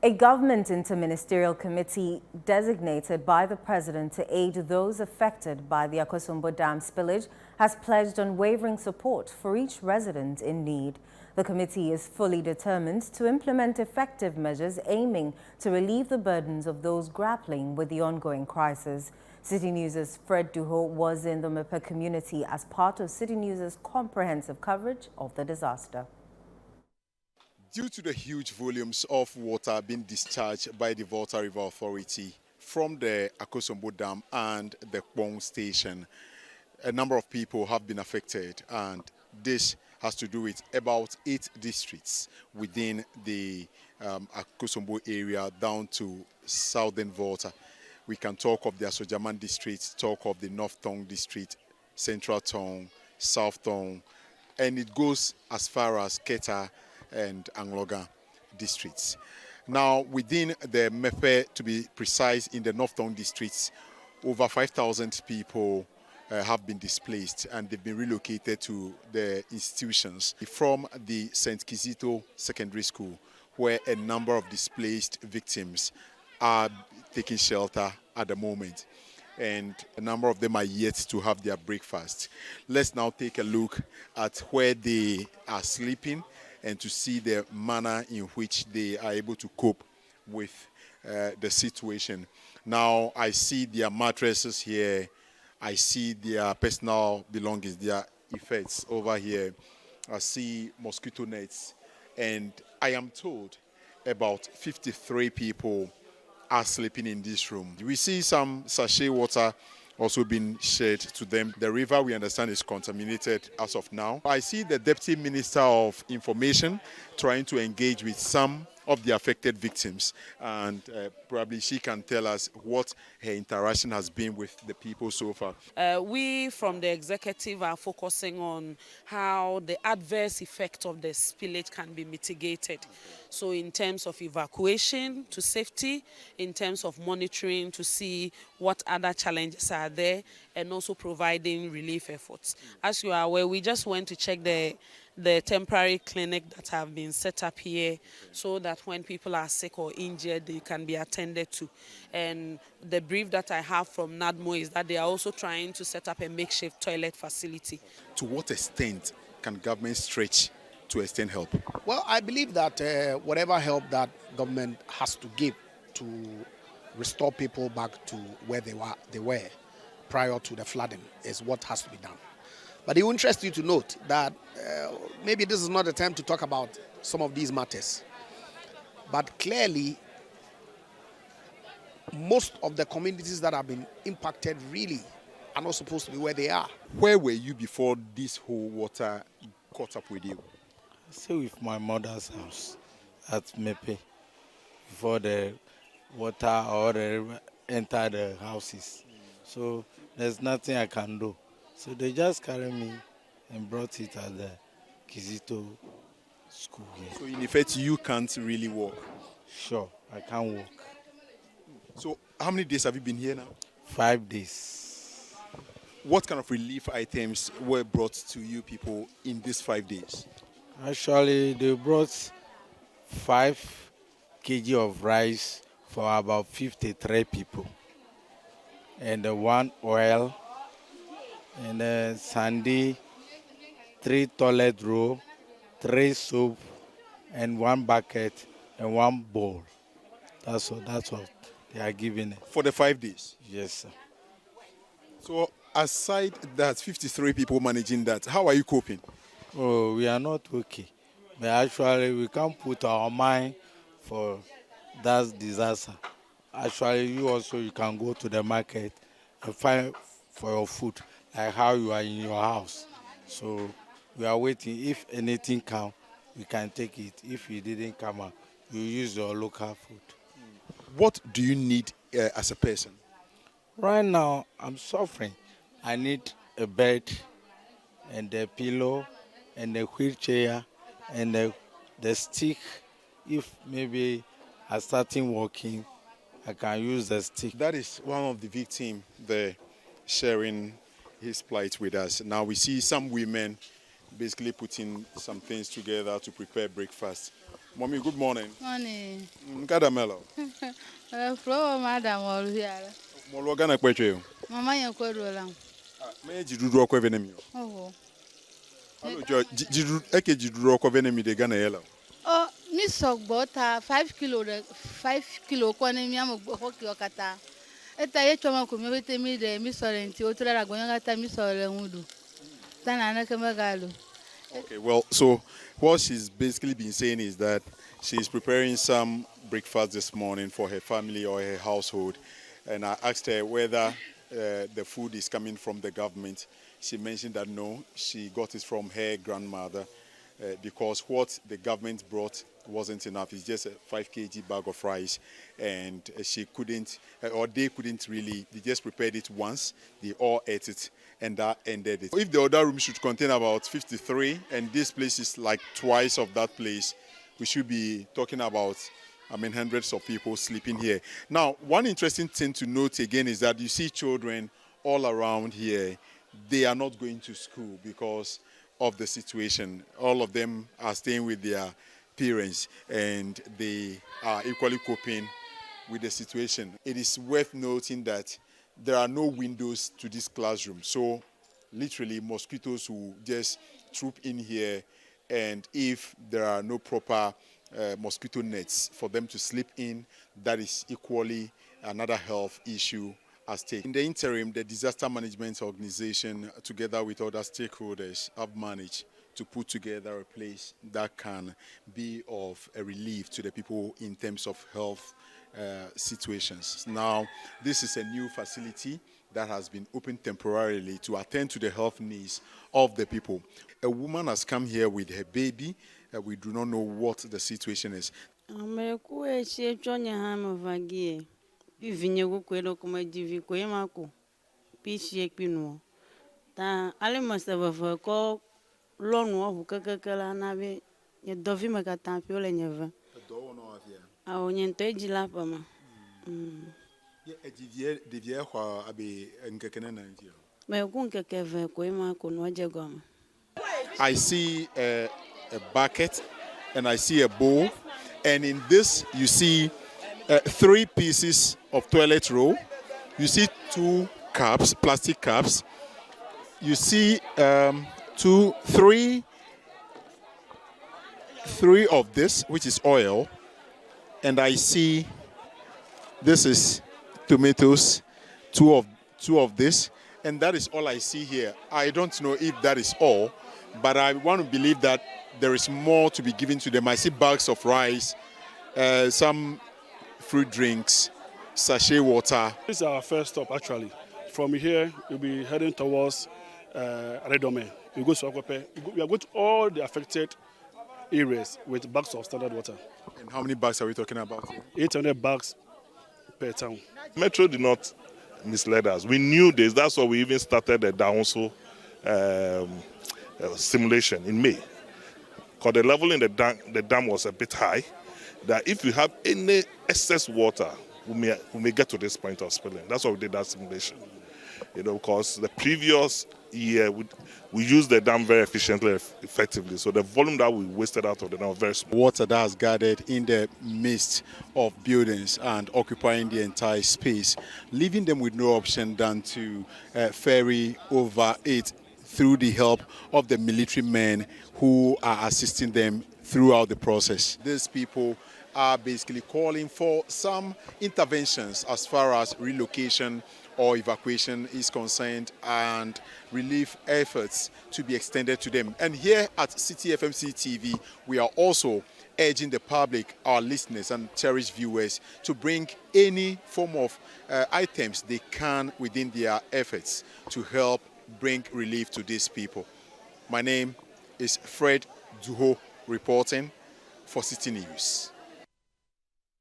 A government interministerial committee designated by the president to aid those affected by the Akosombo Dam spillage has pledged unwavering support for each resident in need. The committee is fully determined to implement effective measures aiming to relieve the burdens of those grappling with the ongoing crisis. Citi News' Fred Duho was in the Mepe community as part of Citi News' comprehensive coverage of the disaster. Due to the huge volumes of water being discharged by the Volta River Authority from the Akosombo Dam and the Kpong station, a number of people have been affected, and this has to do with about 8 districts within the Akosombo area down to southern Volta. We can talk of the Asojaman district, talk of the North Tong district, Central Tong, South Tong, and it goes as far as Keta and Angloga districts. Now, within the Mepe, to be precise, in the North Tong districts, over 5,000 people have been displaced, and they've been relocated to the institutions from the St. Kizito Secondary School, where a number of displaced victims are taking shelter at the moment, and a number of them are yet to have their breakfast. Let's now take a look at where they are sleeping and to see the manner in which they are able to cope with the situation. Now, I see their mattresses here. I see their personal belongings, their effects over here. I see mosquito nets. And I am told about 53 people are sleeping in this room. We see some sachet water also being shared to them. The river, we understand, is contaminated as of now. I see the Deputy Minister of Information trying to engage with some of the affected victims, and probably she can tell us what her interaction has been with the people so far. We from the executive are focusing on how the adverse effect of the spillage can be mitigated. So in terms of evacuation to safety, in terms of monitoring to see what other challenges are there, and also providing relief efforts. As you are aware, we just went to check the temporary clinic that have been set up here so that when people are sick or injured, they can be attended to. And the brief that I have from NADMO is that they are also trying to set up a makeshift toilet facility. To what extent can government stretch to extend help? Well, I believe that whatever help that government has to give to restore people back to where they were prior to the flooding is what has to be done. But it will interest you to note that maybe this is not the time to talk about some of these matters. But clearly, most of the communities that have been impacted really are not supposed to be where they are. Where were you before this whole water caught up with you? I stay with my mother's house at Mepe before the water or the river enter the houses. So there's nothing I can do. So they just carried me and brought it at the Kizito school here. So in effect, you can't really walk? Sure, I can walk. So how many days have you been here now? 5 days. What kind of relief items were brought to you people in these 5 days? Actually, they brought 5 kg of rice for about 53 people. And 1 oil, and sandy, 3 toilet roll, 3 soap, and 1 bucket, and 1 bowl. That's what they are giving it. For the 5 days? Yes, sir. So aside that 53 people managing that, how are you coping? Oh, we are not okay. But actually, we can't put our mind for that disaster. Actually, you can go to the market and find for your food, like how you are in your house. So we are waiting. If anything comes, we can take it. If it didn't come out, you use your local food. What do you need as a person? Right now, I'm suffering. I need a bed and a pillow and a wheelchair and the stick. If maybe I starting walking, I can use the stick. That is one of the victims there sharing his plight with us. Now we see some women basically putting some things together to prepare breakfast. Mommy, good morning. Morning. Kadamelo. Flow, madam, all here. Molo gana kweche. Mama, you're quite well. Me jidudu okwe venemi. Oh, Hello, Jo. Jidudu okwe venemi de gana yela. oh, Miss Sogbota, 5 kilo, 5 kilo, Quanemiam of Hockey or Cata. At I ate one community me, the Miss Sorrenti, or Tragonata, Miss Sorenwudu. Tana Kamagalo. Okay, well, so what she's basically been saying is that she's preparing some breakfast this morning for her family or her household. And I asked her whether the food is coming from the government. She mentioned that no, she got it from her grandmother because what the government brought wasn't enough. It's just a 5 kg bag of rice, and she couldn't, or they couldn't really, they just prepared it once, they all ate it, and that ended it. If the other room should contain about 53, and this place is like twice of that place, we should be talking about, hundreds of people sleeping here. Now, one interesting thing to note again is that you see children all around here, they are not going to school because of the situation. All of them are staying with their parents, and they are equally coping with the situation. It is worth noting that there are no windows to this classroom, so literally mosquitoes will just troop in here, and if there are no proper mosquito nets for them to sleep in, that is equally another health issue at stake. In the interim, the Disaster Management Organization, together with other stakeholders, have managed to put together a place that can be of a relief to the people in terms of health situations. Now, this is a new facility that has been opened temporarily to attend to the health needs of the people. A woman has come here with her baby. We do not know what the situation is. I see a bucket and I see a bowl, and in this you see 3 pieces of toilet roll. You see 2 cups, plastic cups. You see 3 of this, which is oil, and I see this is tomatoes, two of this, and that is all I see here. I don't know if that is all, but I want to believe that there is more to be given to them. I see bags of rice, some fruit drinks, sachet water. This is our first stop, actually. From here, we'll be heading towards Redome. We go to Akwepe. We are going to all the affected areas with bags of standard water. And how many bags are we talking about? 800 bags per town. Metro did not mislead us. We knew this. That's why we even started the Downso simulation in May. Because the level in the dam was a bit high. That if we have any excess water, we may get to this point of spilling. That's why we did that simulation. Because the previous year we used the dam very efficiently, effectively. So the volume that we wasted out of the dam was very small. Water that has gathered in the midst of buildings and occupying the entire space, leaving them with no option than to ferry over it through the help of the military men who are assisting them throughout the process. These people are basically calling for some interventions as far as relocation or evacuation is concerned, and relief efforts to be extended to them. And here at Citi FMC TV, we are also urging the public, our listeners and cherished viewers, to bring any form of items they can within their efforts to help bring relief to these people. My name is Fred Duho, reporting for Citi News.